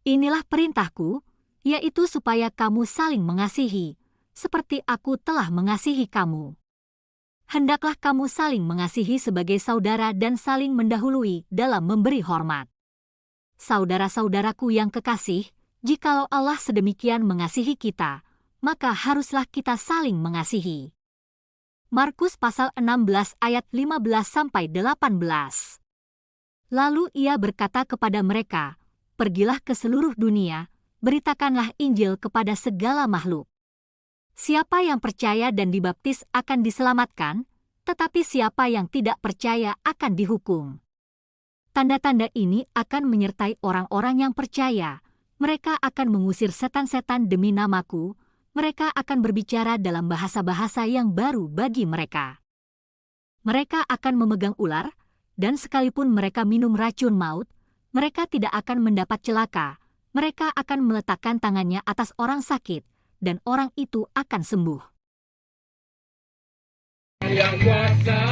Inilah perintahku, yaitu supaya kamu saling mengasihi, seperti aku telah mengasihi kamu. Hendaklah kamu saling mengasihi sebagai saudara dan saling mendahului dalam memberi hormat. Saudara-saudaraku yang kekasih, jikalau Allah sedemikian mengasihi kita, maka haruslah kita saling mengasihi. Markus pasal 16 ayat 15-18. Lalu ia berkata kepada mereka, "Pergilah ke seluruh dunia, beritakanlah Injil kepada segala makhluk. Siapa yang percaya dan dibaptis akan diselamatkan, tetapi siapa yang tidak percaya akan dihukum. Tanda-tanda ini akan menyertai orang-orang yang percaya. Mereka akan mengusir setan-setan demi namaku. Mereka akan berbicara dalam bahasa-bahasa yang baru bagi mereka. Mereka akan memegang ular, dan sekalipun mereka minum racun maut, mereka tidak akan mendapat celaka. Mereka akan meletakkan tangannya atas orang sakit, dan orang itu akan sembuh." Yang kuasa,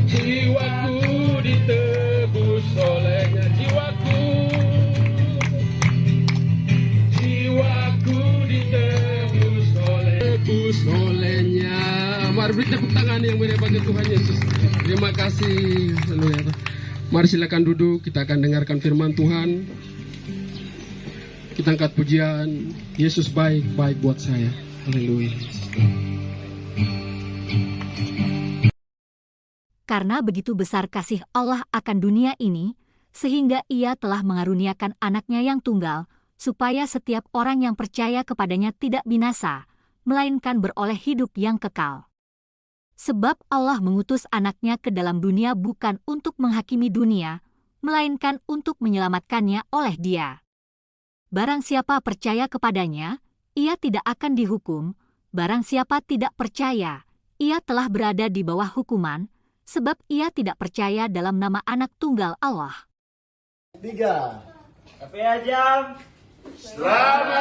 jiwaku ditebus olehnya, jiwaku ditebus olehnya. Mari beri tepuk tangan yang meriah bagi Tuhan Yesus. Terima kasih. Haleluya. Mari silakan duduk, kita akan dengarkan firman Tuhan. Kita angkat pujian, Yesus baik buat saya. Haleluya. Karena begitu besar kasih Allah akan dunia ini, sehingga Ia telah mengaruniakan anaknya yang tunggal, supaya setiap orang yang percaya kepadanya tidak binasa, melainkan beroleh hidup yang kekal. Sebab Allah mengutus anaknya ke dalam dunia bukan untuk menghakimi dunia, melainkan untuk menyelamatkannya oleh Dia. Barang siapa percaya kepadanya, ia tidak akan dihukum. Barang siapa tidak percaya, ia telah berada di bawah hukuman, sebab ia tidak percaya dalam nama Anak Tunggal Allah. 3. KPA Jam. Selamat